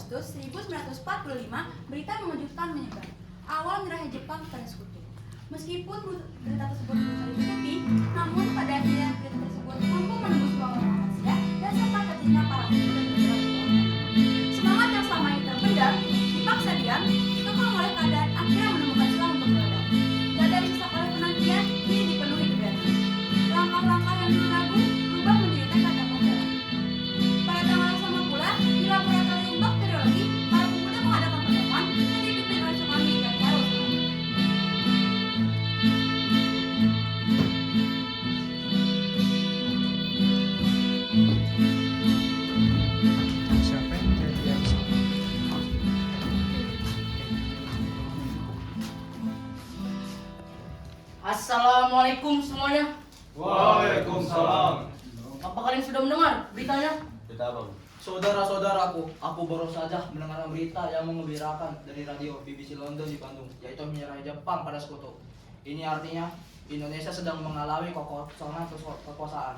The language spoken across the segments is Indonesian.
Agustus 1945, berita mengejutkan menyebar. Awal menyerahnya Jepang kepada sekutu. Meskipun berita tersebut berusaha ditutupi, namun pada akhirnya berita tersebut mampu menembus ruang-ruang rahasia dan sampai ke telinga para pemuda dan negarawan. Semangat yang selama ini terpendam, dipaksa diam, dikekang oleh keadaan akhirnya menemukan celah untuk meledak. Dada disesak oleh penantian, kini dipenuhi keberanian. Langkah-langkah yang dulu ragu berubah menjadi tekad dan pembelaan. Pada tanggal yang sama pula, di laboratorium bakteriologi, para pemuda mengadakan pertemuan yang dipimpin oleh Soekarno dan Karol. Siapa yang jadi yang Assalamualaikum semuanya. Waalaikumsalam. Apa kalian sudah mendengar beritanya? Kita apa? Saudara-saudaraku, aku baru saja mendengar berita yang mengembirakan dari radio BBC London di Bandung, yaitu menyerah Jepang pada sekutu. Ini artinya Indonesia sedang mengalami kekosongan kekuasaan.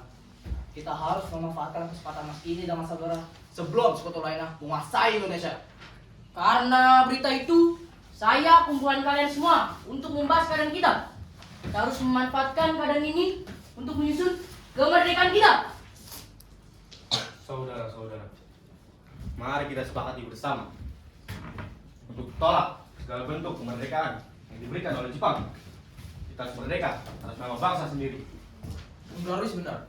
Kita harus memanfaatkan kesempatan emas ini dan saudara sebelum sekutu lainnya menguasai Indonesia. Karena berita itu, saya kumpulan kalian semua untuk membahas keadaan kita. Kita harus memanfaatkan keadaan ini untuk menyusun kemerdekaan kita. Saudara-saudara, mari kita sepakati bersama untuk tolak segala bentuk kemerdekaan yang diberikan oleh Jepang. Kita harus merdeka atas nama bangsa sendiri. Benar, benar.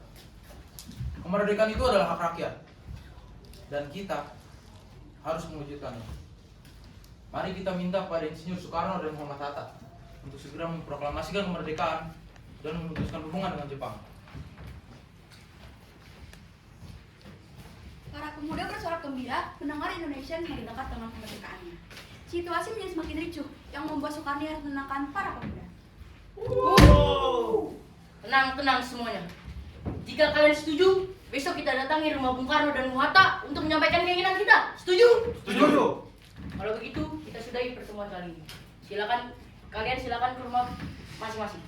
Kemerdekaan itu adalah hak rakyat, dan kita harus mewujudkannya. Mari kita minta kepada Insinyur Soekarno dan Muhammad Hatta untuk segera memproklamasikan kemerdekaan dan memutuskan hubungan dengan Jepang. Para pemuda bersorak gembira mendengar Indonesia semakin dekat dengan kemerdekaannya. Situasi menjadi semakin ricuh yang membuat Soekarno harus menenangkan para pemuda. Tenang semuanya. Jika kalian setuju, besok kita datangi rumah Bung Karno dan Bung Hatta untuk menyampaikan keinginan kita. Setuju? Setuju. Kalau begitu, kita sudahi pertemuan kali ini. Kalian silakan ke rumah masing-masing.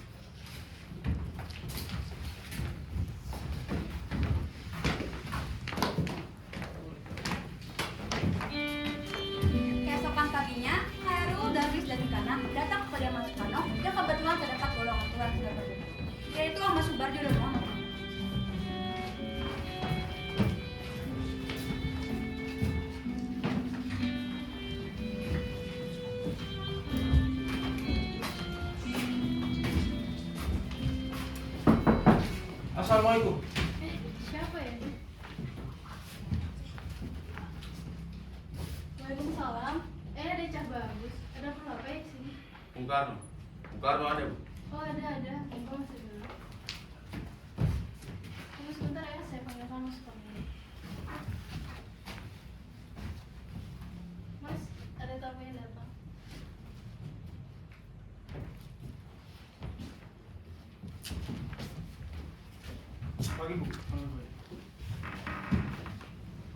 Keesokan paginya, Khairul, Darwis, dan Ikana datang kepada Mas Soekarno yang kebetulan terdapat golongan tua yang sudah berbeda, yaitu Ahmad Subarjo dan Muhammad Hatta. Assalamualaikum. Siapa ya? Waalaikumsalam. Ada Cah Bagus. Ada perlu apa ya sini? Bung Karno. Bung Karno ada, Bu. Oh ada. Engkau masuk dulu. Tunggu sebentar ya, saya panggilkan Mas Panggil. Mas, ada tamu yang datang. Pagi, Bu.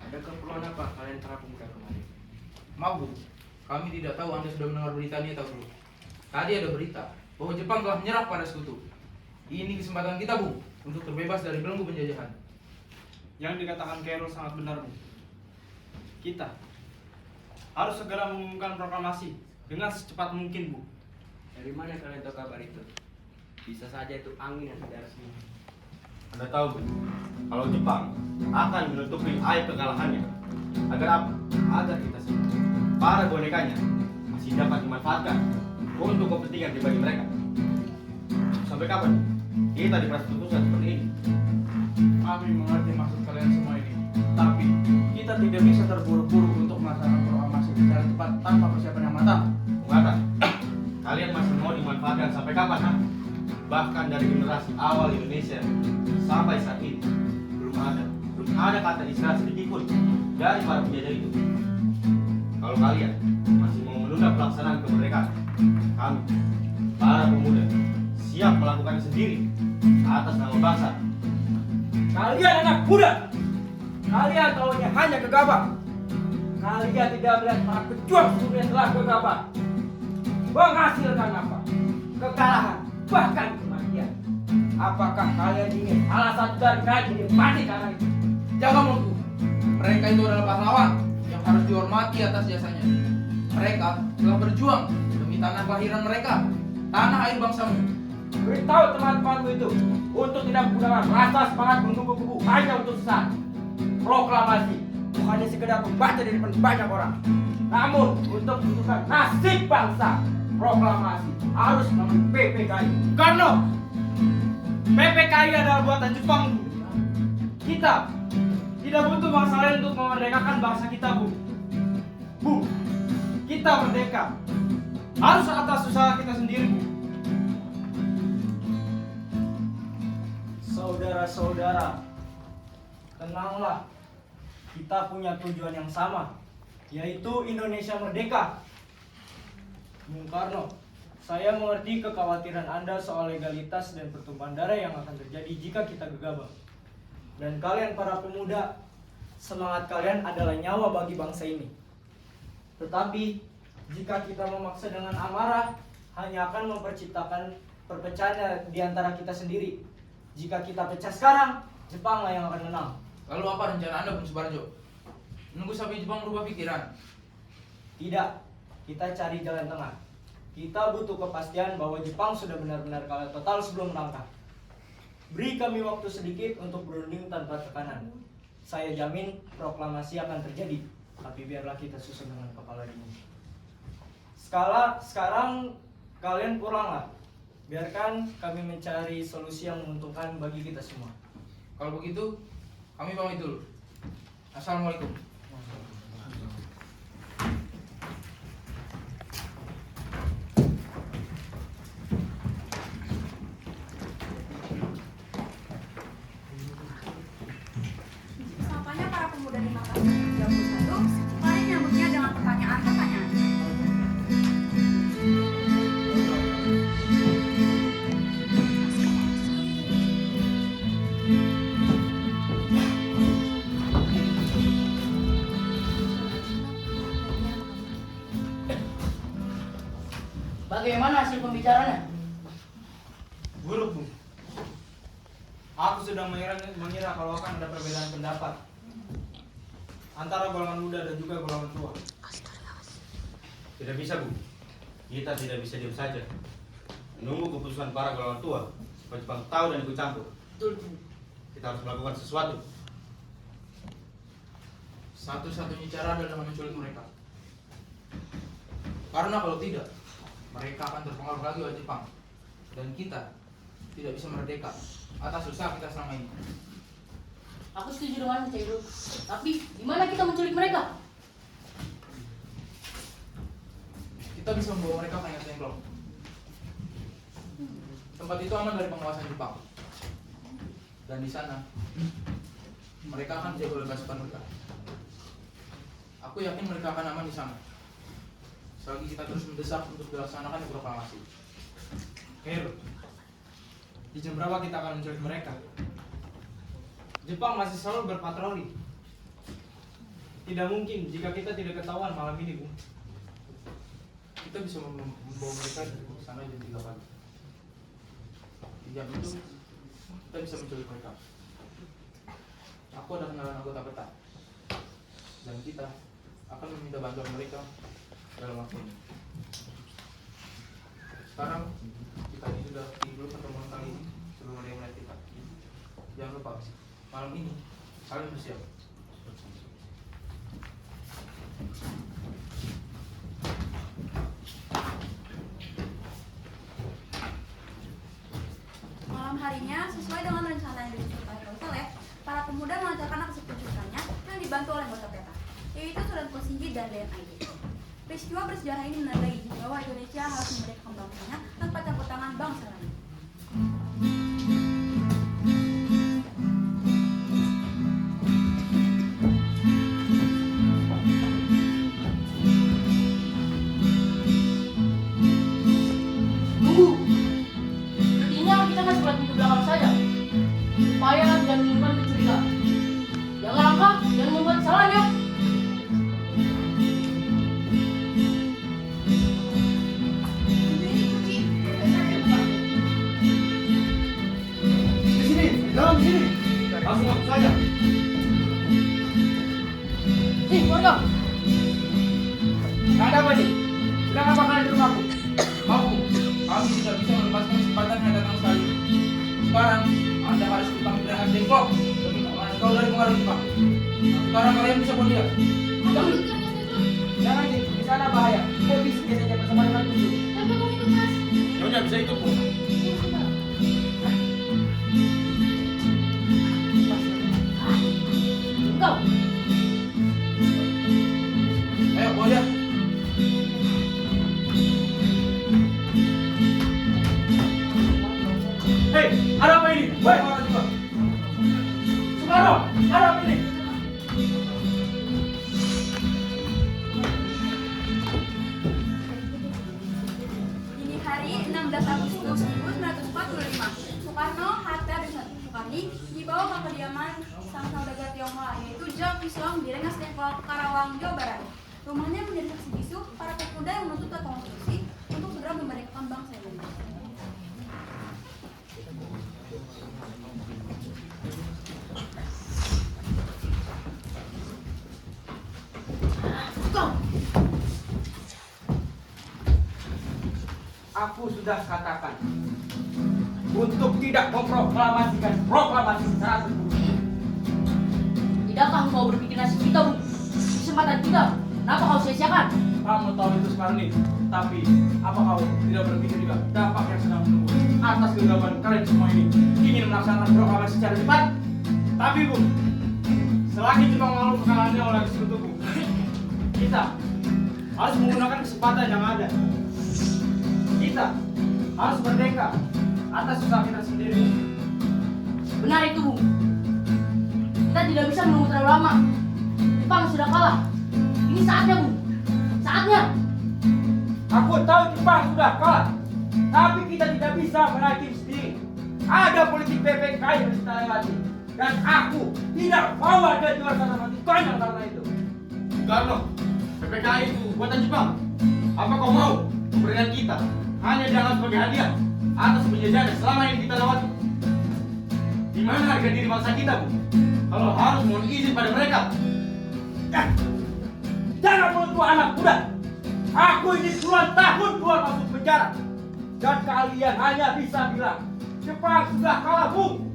ada keperluan apa kalian para pemuda kemari? Maaf Bu, kami tidak tahu Anda sudah mendengar berita ini atau belum. Tadi ada berita bahwa Jepang telah menyerah pada sekutu. Ini kesempatan kita Bu untuk terbebas dari belenggu penjajahan. Yang dikatakan Carol sangat benar, Bu. Kita harus segera mengumumkan proklamasi dengan secepat mungkin, Bu. Dari mana kalian tahu kabar itu? Bisa saja itu angin yang tidak resmi. Anda tahu, Bu, kalau Jepang akan menutupi aib kekalahannya. Agar apa? Agar kita semua, para bonekanya, masih dapat dimanfaatkan untuk kepentingan pribadi mereka. Sampai kapan kita diperlakukan seperti ini? Kami mengerti maksud kalian semua ini. Tapi kita tidak bisa terburu-buru untuk melaksanakan proklamasi secara cepat tanpa persiapan yang matang. Mengata, kalian masih mau dimanfaatkan sampai kapan? Ha? Bahkan dari generasi awal Indonesia sampai saat ini belum ada kata istirahat sedikit pun dari para penjajah itu. Kalau kalian masih mau menunda pelaksanaan kemerdekaan, kami para pemuda siap melakukannya sendiri atas nama bangsa. Kalian anak muda, kalian tahunya hanya gegabah. Kalian tidak melihat para pejuang sesungguhnya yang telah gegabah menghasilkan apa? Kekalahan, bahkan kematian. Apakah kalian ingin salah satu dari kalian ini mati karena itu? Jangan menunggu. Mereka itu adalah pahlawan yang harus dihormati atas jasanya. Mereka telah berjuang demi tanah kelahiran mereka, tanah air bangsamu. Beritahu teman-temanmu itu untuk tidak menggunakan rasa semangat menggebu-gebu hanya untuk sesaat. Proklamasi bukannya sekedar membaca di depan banyak orang, namun untuk menentukan nasib bangsa. Proklamasi harus melalui PPKI. Karno, PPKI adalah buatan Jepang, Bu. Kita tidak butuh bangsa lain untuk memerdekakan bangsa kita, Bu. Bu, kita merdeka harus atas usaha kita sendiri, Bu. Saudara-saudara, tenanglah. Kita punya tujuan yang sama, yaitu Indonesia merdeka. Bung Karno, saya mengerti kekhawatiran Anda soal legalitas dan pertumpahan darah yang akan terjadi jika kita gegabah. Dan kalian para pemuda, semangat kalian adalah nyawa bagi bangsa ini. Tetapi, jika kita memaksa dengan amarah, hanya akan memperciptakan perpecahan di antara kita sendiri. Jika kita pecah sekarang, Jepanglah yang akan menang. Lalu apa rencana Anda, Bung Subarjo? Menunggu sampai Jepang berubah pikiran? Tidak, kita cari jalan tengah. Kita butuh kepastian bahwa Jepang sudah benar-benar kalah total sebelum melangkah. Beri kami waktu sedikit untuk berunding tanpa tekanan. Saya jamin proklamasi akan terjadi, tapi biarlah kita susun dengan kepala dingin. Sekarang kalian pulanglah. Biarkan kami mencari solusi yang menguntungkan bagi kita semua. Kalau begitu, kami pamit dulu. Assalamualaikum. Sampainya para pemuda di Makassar 31, mari menyambutnya dengan pertanyaan-pertanyaan. Bagaimana hasil pembicaraannya? Buruk, Bu. Aku sedang mengira kalau akan ada perbedaan pendapat antara golongan muda dan juga golongan tua. Tidak bisa, Bu. Kita tidak bisa diam saja menunggu keputusan para golongan tua supaya Jepang tahu dan ikut campur. Kita harus melakukan sesuatu. Satu-satunya cara adalah menculik mereka. Karena kalau tidak, mereka akan terpengaruh lagi oleh Jepang. Dan kita tidak bisa merdeka atas usaha kita selama ini. Aku setuju dengan Cik Bro. Tapi di mana kita menculik mereka? Kita bisa membawa mereka ke Ayat Tengklong. Tempat itu aman dari penguasaan Jepang. Dan di sana, mereka akan menjaga kebebasan mereka. Aku yakin mereka akan aman di sana. Selagi kita terus mendesak untuk dilaksanakan proklamasi. Hero, di jam berapa kita akan menculik mereka? Jepang masih selalu berpatroli. Tidak mungkin jika kita tidak ketahuan malam ini, Bu. Kita bisa membawa mereka dari sana jam 3 pagi. Di jam itu, kita bisa menculik mereka. Aku ada kenalan anggota peta. Dan kita akan meminta bantuan mereka dalam waktu ini. Sekarang kita ini sudah tidur pertemuan kali ini sebelum ada yang melihat kita. Jangan lupa, malam ini kalian bersiap. Malam harinya, sesuai dengan rencana yang disusun oleh Soleh, para pemuda melancarkan aksi penculikannya yang dibantu oleh anggota peta, yaitu Surat Posinji dan DNID. Peristiwa bersejarah ini menandai bahwa Indonesia harus memerdekakan bangsanya tanpa campur tangan bangsa lain. Tunggu. Sepertinya kita kan sholat pintu belakang saja, supaya tidak menimbulkan kecurigaan. Jangan langkah, jangan membuat kesalahan ya. Di sini, dalam sini. Langsung masuk saja. Keluarga, Ada apa nih? Sedang apa kalian di rumahku? Mau, kami tidak bisa melepaskan kesempatan yang datang sekali. Sekarang, Anda harus kami berikan jengkok demi keamanan kau dari pengaruh Jepang. Nah, sekarang kalian bisa pergi. Apa itu Mas Eko? Jangan di sana bahaya. Kau bisa saja bersama dengan tujuh. Tapi aku ikut Mas. Nyonya bisa ikut bu. Engkau. Ayo, boleh. Hei, ada apa ini? Woi, Sukarno, ada apa ini? Dini hari 16 Agustus 1945, Soekarno, Hatta, dan Soekarni dibawa ke kediaman sang saudagar Tionghoa yaitu Jang Islam di Rengas Dengklok, Karawang, Jawa Barat. Rumahnya menjadi saksi bisu para pemuda yang menuntut konstitusi untuk segera memerdekakan bangsa Indonesia. Aku sudah katakan untuk tidak memproklamasikan proklamasi secara terburu-buru. Tidakkah engkau berpikir nasib kita, Bu? Kesempatan kita, kenapa kau sia-siakan? Kamu tahu itu sekarang nih. Tapi apa kau tidak berpikir juga dampak yang sedang menunggu atas kegagalan kalian semua ini ingin melaksanakan proklamasi secara cepat? Tapi Bu, selagi Jepang mengalami kekalahannya oleh sekutu Bu, kita harus menggunakan kesempatan yang ada. Kita harus merdeka atas usaha kita sendiri. Benar itu, Bu. Kita tidak bisa menunggu terlalu lama. Jepang sudah kalah. Ini saatnya, Bu. Saatnya. Aku tahu Jepang sudah kalah, tapi kita tidak bisa menaiki sendiri. Ada politik PPK yang kita lewati, dan aku tidak mau ada juara sana mati konyol karena itu. Soekarno, PPKI itu buatan Jepang. Apa kau mau memberikan kita hanya dianggap sebagai hadiah atas penjajahan selama ini kita lewati? Di mana harga diri bangsa kita, Bu? Kalau harus mohon izin pada mereka. Jangan menentu anak muda. Aku ini puluhan tahun keluar masuk penjara, dan kalian hanya bisa bilang Jepang sudah kalah, Bung.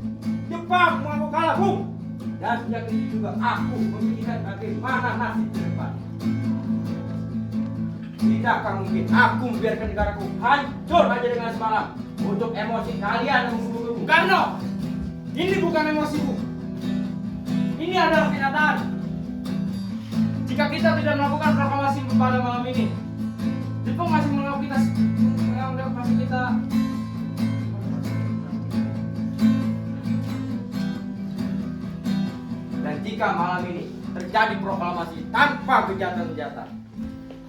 Jepang mau kalah, Bung. Dan sejak ini juga aku memikirkan bagaimana nasib ke depan. Tidakkah mungkin aku membiarkan negaraku hancur aja dengan semalam untuk emosi kalian yang membunuhku? Soekarno, ini bukan emosi Bu. Ini adalah kenyataan. Jika kita tidak melakukan proklamasi pada malam ini, Jepang masih menganggap kita Dan jika malam ini terjadi proklamasi tanpa kejahatan-kejahatan,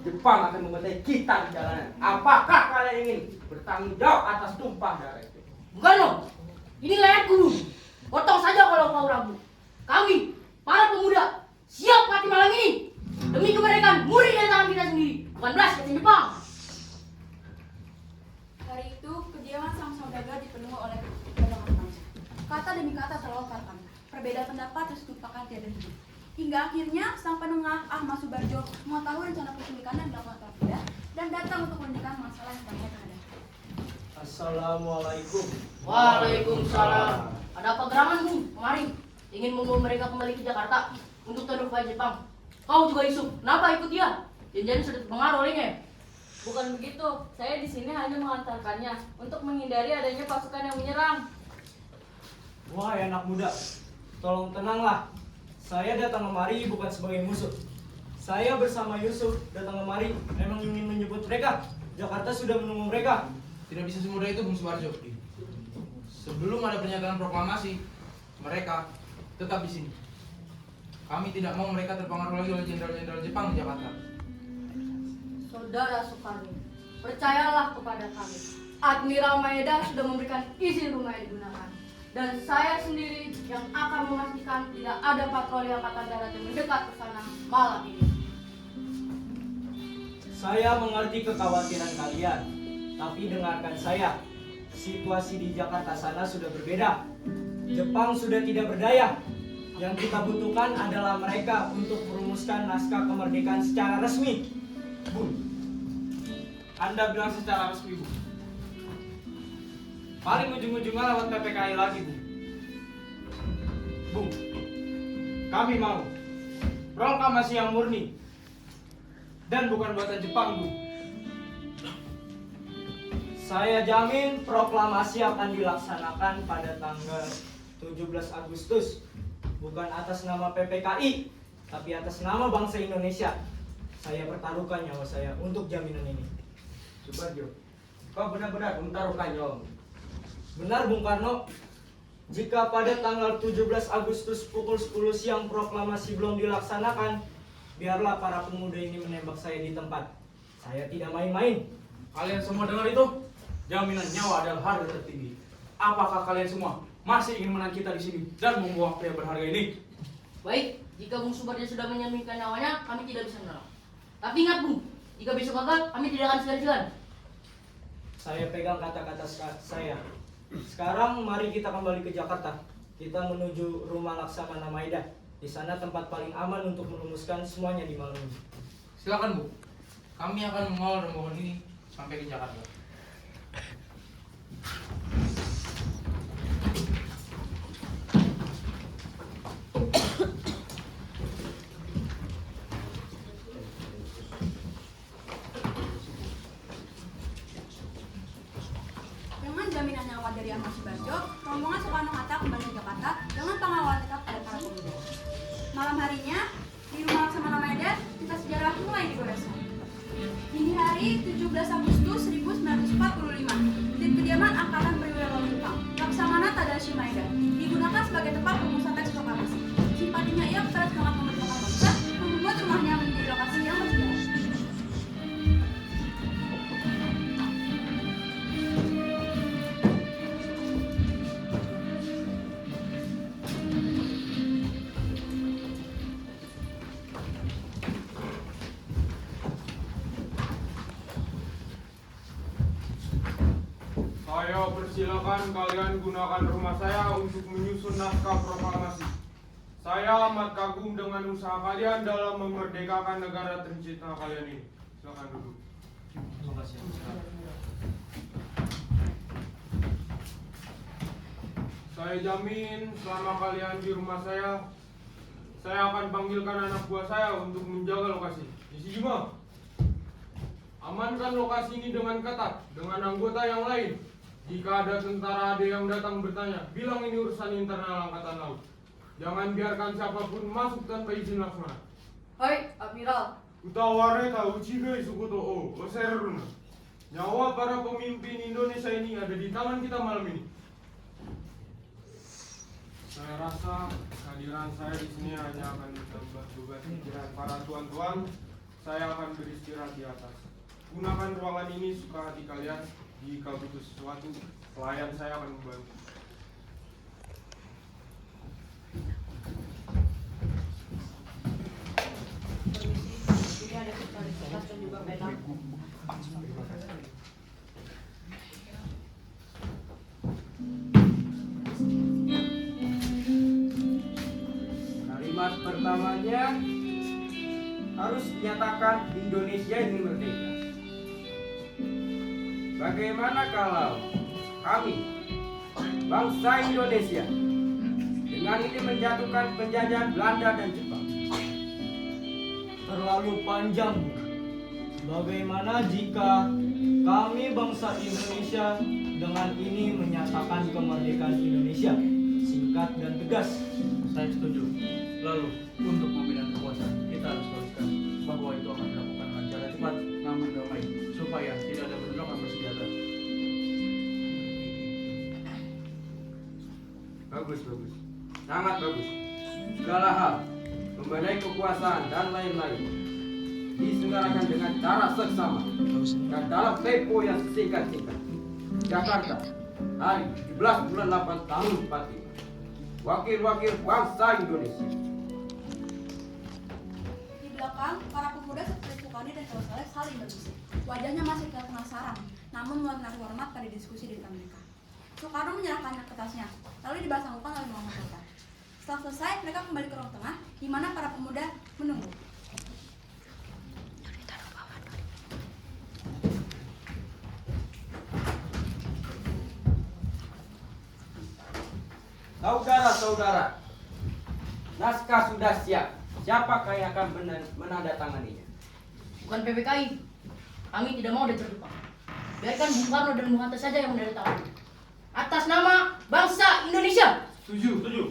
Jepang akan membantai kita di jalanan. Apakah kalian ingin bertanggung jawab atas tumpah darah itu? Bukan, loh. Ini layakku, Bu. Potong saja kalau kau ragu. Kami, para pemuda, siap mati malam ini. Demi kemerdekaan murid dari tangan kita sendiri. Bukan belas kata Jepang. Hari itu, kediaman sang saudagar dipenuhi oleh kedatangan bangsa. Kata demi kata terlontarkan. Perbedaan pendapat terus lupakan tiada henti. Hingga akhirnya sang penengah Ahmad Subarjo mengetahui rencana penculikan yang dilakukan Kapolda dan datang untuk menghentikan masalah yang terkait ada. Assalamualaikum. Waalaikumsalam. Ada apa gerangan, Bu? Kemarin ingin membawa mereka kembali ke Jakarta untuk tunduk pada Jepang. Kau juga Yusuf, kenapa ikut dia? Jangan-jangan sudah terpengaruh olehnya. Bukan begitu, saya di sini hanya mengantarkannya untuk menghindari adanya pasukan yang menyerang. Wahai anak muda, tolong tenanglah. Saya datang kemari bukan sebagai musuh. Saya bersama Yusuf datang kemari memang ingin menyebut mereka. Jakarta sudah menunggu mereka. Tidak bisa semudah itu, Bung Subarjo. Sebelum ada pernyataan proklamasi, mereka tetap di sini. Kami tidak mau mereka terpengaruh lagi oleh jenderal-jenderal Jepang di Jakarta. Saudara Soekarno, percayalah kepada kami. Admiral Maeda sudah memberikan izin rumah yang digunakan. Dan saya sendiri yang akan memastikan tidak ada patroli angkatan darat yang mendekat ke sana malam ini. Saya mengerti kekhawatiran kalian, tapi dengarkan saya. Situasi di Jakarta sana sudah berbeda. Jepang sudah tidak berdaya. Yang kita butuhkan adalah mereka untuk merumuskan naskah kemerdekaan secara resmi. Bung, Anda bilang secara resmi, Bung. Paling ujung-ujungnya lewat PPKI lagi, Bung. Bung, kami mau proklamasi yang murni dan bukan buatan Jepang, Bung. Saya jamin proklamasi akan dilaksanakan pada tanggal 17 Agustus. Bukan atas nama PPKI, tapi atas nama bangsa Indonesia. Saya pertaruhkan nyawa saya untuk jaminan ini. Suparjo, kau benar-benar memtaruhkan nyawamu. Benar Bung Karno, jika pada tanggal 17 Agustus pukul 10 siang proklamasi belum dilaksanakan, biarlah para pemuda ini menembak saya di tempat. Saya tidak main-main. Kalian semua dengar itu? Jaminan nyawa adalah harga tertinggi. Apakah kalian semua masih ingin menang kita di sini dan membuang pria berharga ini? Baik, jika Bung Suparjo sudah menyaminkan nyawanya, kami tidak bisa menolak. Tapi ingat Bung, jika besok gagal, kami tidak akan segan-segan. Saya pegang kata-kata saya. Sekarang mari kita kembali ke Jakarta. Kita menuju rumah Laksamana Maeda. Di sana tempat paling aman untuk merumuskan semuanya di malam ini. Silakan Bu, kami akan mengawal rombongan ini sampai ke Jakarta. Dengan jaminan nyawa dari Ahmad Subarjo, rombongan Soekarno-Hatta kembali ke Jakarta dengan pengawalan ketat pada para pemuda. Malam harinya, di rumah Laksamana Maeda, kisah sejarah mulai digoreskan. Dini hari 17 Agustus 1945, di kediaman Angkatan Perwira Laut Jepang, Laksamana Tadashi Maeda, digunakan sebagai tempat perumusan teks proklamasi. Simpatinya ia kepada semangat memerdekakan bangsa, membuat rumahnya menjadi lokasi yang bersejarah. Saya persilakan kalian gunakan rumah saya untuk menyusun naskah proklamasi. Saya amat kagum dengan usaha kalian dalam memerdekakan negara tercinta kalian ini. Silakan duduk. Terima kasih. Saya jamin selama kalian di rumah saya akan panggilkan anak buah saya untuk menjaga lokasi. Nishijima, amankan lokasi ini dengan ketat, dengan anggota yang lain. Jika ada tentara AD yang datang bertanya, bilang ini urusan internal Angkatan Laut. Jangan biarkan siapapun masuk tanpa izin Laksamana. Hai, Admiral. Utawareta Uchibe Sukuto O Oseruna. Nyawa para pemimpin Indonesia ini ada di tangan kita malam ini. Saya rasa kehadiran saya di sini hanya akan menambah beban pikiran para tuan-tuan. Saya akan beristirahat di atas. Gunakan ruangan ini suka hati kalian. Jika butuh sesuatu, pelayan saya akan membantu. Ini ada kertas dan juga pena. Kalimat pertamanya harus dinyatakan Indonesia ini merdeka. Bagaimana kalau kami, bangsa Indonesia, dengan ini menjatuhkan penjajahan Belanda dan Jepang? Terlalu panjang. Bagaimana jika kami bangsa Indonesia dengan ini menyatakan kemerdekaan Indonesia? Singkat dan tegas. Saya setuju. Lalu, untuk meminang kekuasaan, kita harus pastikan bahwa itu akan dilakukan dengan cara cepat namun damai, supaya tidak ada bentrokan bersenjata. Bagus, bagus. Sangat bagus. Segala hal, mengenai kekuasaan dan lain-lain, diselenggarakan dengan cara seksama dan dalam tempo yang singkat-singkat. Jakarta, hari 17 bulan 8 tahun 45. Wakil-wakil bangsa Indonesia. Di belakang, para pemuda seperti Sukani dan Jawa Saleh saling berbisik. Wajahnya masih terlihat penasaran, namun menaruh hormat pada diskusi di depan mereka. Soekarno menyerahkan kertasnya, lalu dibasangkan oleh Muhammad Hatta. Setelah selesai, mereka kembali ke ruang tengah, di mana para pemuda menunggu. Saudara-saudara, naskah sudah siap. Siapakah yang akan menandatanganinya? Bukan PPKI. Kami tidak mau diatur Jepang. Biarkan Bung Karno dan Bung Hatta saja yang menandatangani. Atas nama bangsa Indonesia. Setuju. Setuju.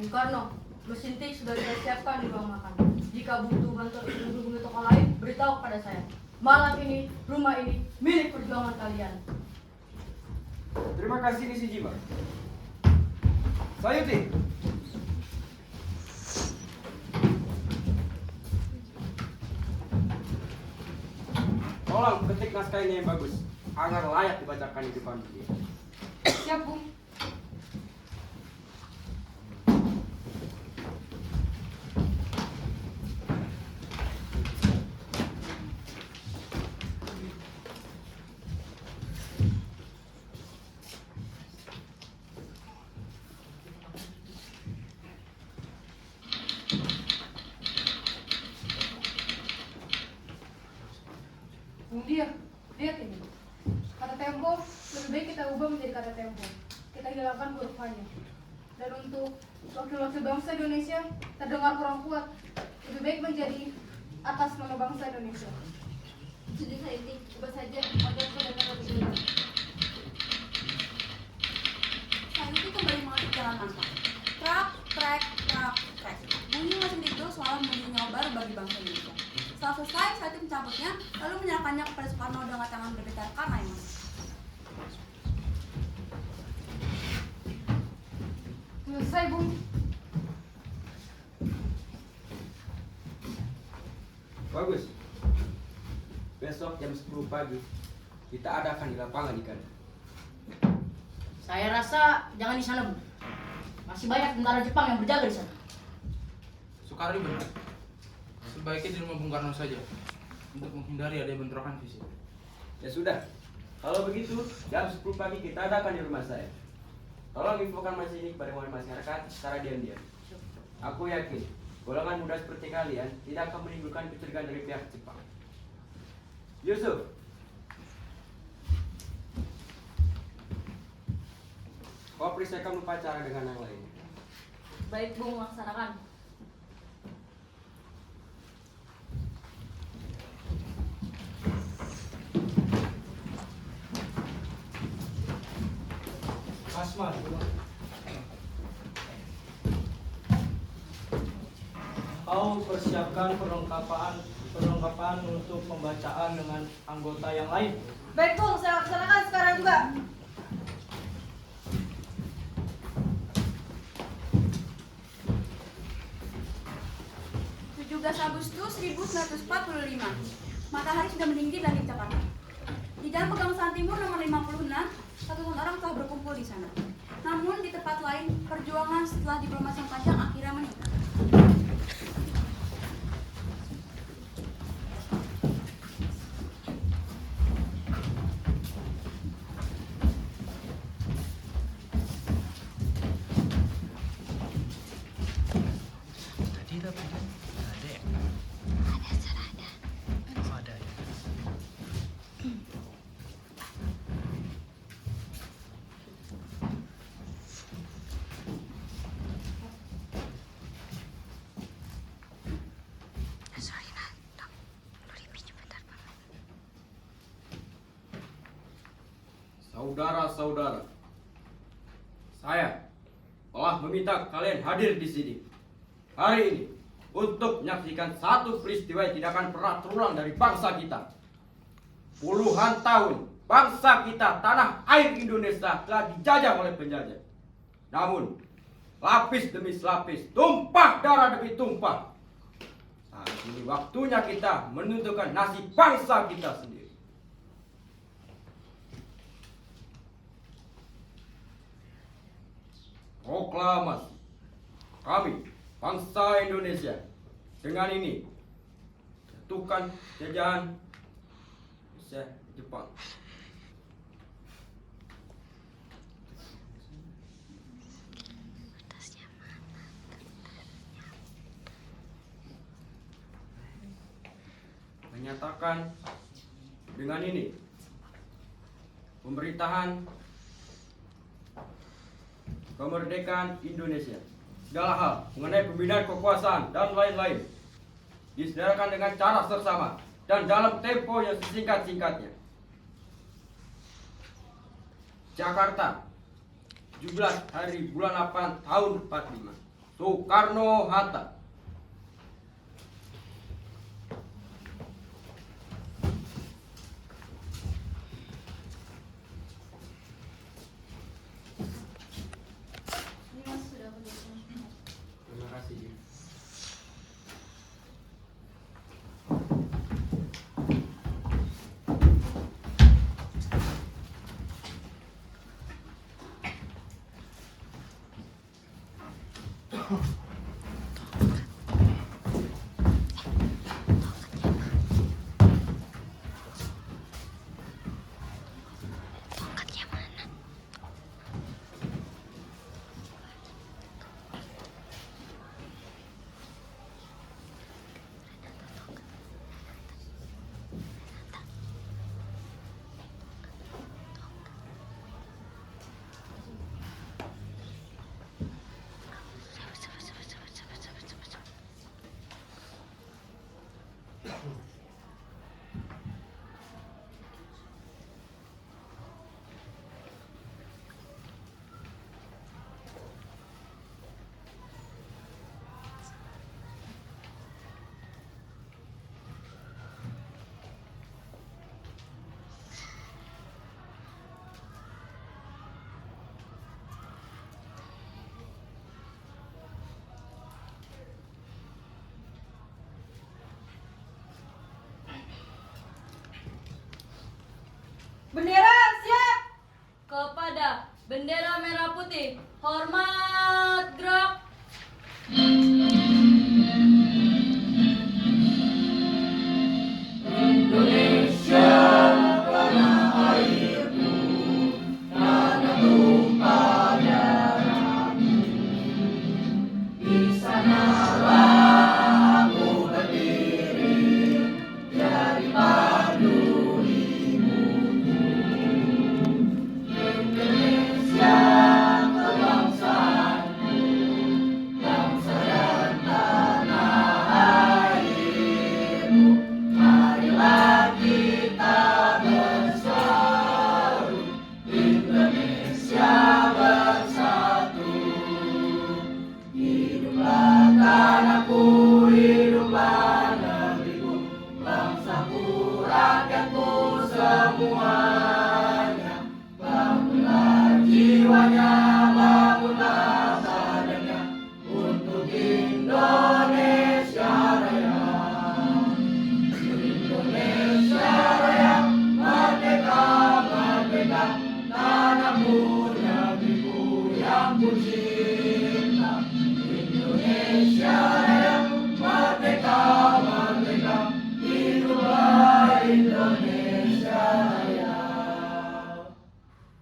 Bung Karno, mesin tik sudah saya siapkan di ruang makan. Jika butuh bantuan ibu-ibu toko lain, beritahu kepada saya. Malam ini, rumah ini milik perjuangan kalian. Terima kasih Nishijima. Sayuti. Tolong ketik naskah ini yang bagus agar layak dibacakan di depan dunia. Siap, Bung. Bung Dia, lihat ini. Kata tempo lebih baik kita ubah menjadi kata tempo. Kita hilangkan huruf hanya. Dan untuk wakil-wakil bangsa Indonesia terdengar kurang kuat. Lebih baik menjadi atas nama bangsa Indonesia. Setuju saya ini, ubah saja agar terdengar lebih jelas. Sayuti kembali mengetik jalan angka. Trak, trek, trak, trek. Bunyi mesin itu seolah menjadi nyawa baru bagi bangsa Indonesia. Setelah selesai, Sayuti mencabutnya, lalu menyerahkannya kepada Soekarno dengan tangan bergetar karena emosi. Selesai, Bung. Bagus. Besok jam 10 pagi kita adakan di lapangan ikan. Saya rasa jangan di sana, Bu. Masih banyak tentara Jepang yang berjaga di sana. Soekarno benar. Sebaiknya di rumah Bung Karno saja untuk menghindari ada bentrokan fisik. Ya sudah. Kalau begitu, jam 10 pagi kita adakan di rumah saya. Tolong infokan masih ini kepada masyarakat secara diam-diam. Aku yakin, golongan muda seperti kalian tidak akan menimbulkan kecurigaan dari pihak Jepang. Yusuf, kau persiapkan upacara dengan yang lainnya. Baik, Bung, laksanakan. Asma. Kau persiapkan perlengkapan untuk pembacaan dengan anggota yang lain. Baik, Bung. Saya laksanakan sekarang juga. Agustus 1945. Matahari sudah meninggi di langit Jakarta. Di Jalan Pegangsaan Timur nomor 56, ratusan orang telah berkumpul di sana. Namun di tempat lain, perjuangan setelah diplomasi yang panjang akhirnya meningkat. Saudara-saudara, saya telah meminta kalian hadir di sini hari ini untuk menyaksikan satu peristiwa yang tidak akan pernah terulang dari bangsa kita. Puluhan tahun bangsa kita, tanah air Indonesia telah dijajah oleh penjajah. Namun, lapis demi lapis, tumpah darah demi tumpah. Saat ini waktunya kita menentukan nasib bangsa kita sendiri. Proklamasi kami bangsa Indonesia dengan ini jatuhkan jajahan Jepang. Menyatakan Dengan ini, pemerintahan kemerdekaan Indonesia, segala hal mengenai pembinaan kekuasaan dan lain-lain diselenggarakan dengan cara seksama dan dalam tempo yang sesingkat-singkatnya. Jakarta, 17 hari bulan 8 tahun 45. Soekarno-Hatta. Ini Mas sudah penulisnya. Terima kasih. Bendera siap. Kepada bendera merah putih, hormat gerak.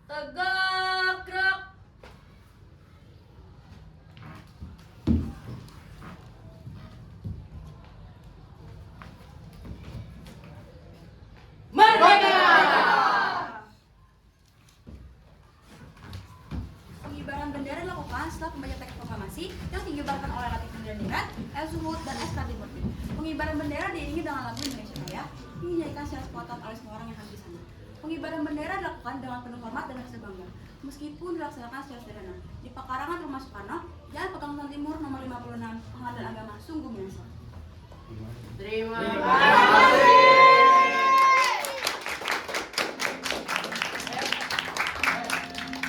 Tegak gerak. Pengibaran bendera dilakukan setelah pembaca teks proklamasi yang digibarkan oleh Latif Nurdaningrat, El Zuhud, dan S. Kartipurti. Pengibaran bendera diiringi dengan lagu Indonesia Raya yang dinyanyikan secara spontan oleh semua orang yang hadir di sana. Pengibaran bendera dilakukan dengan penuh hormat dan rasa bangga, meskipun dilaksanakan secara sederhana. Di pekarangan Rumah Soekarno, Jalan Pegangsaan Timur nomor 56, Pengadilan Agama, sungguh menyesal. Terima kasih.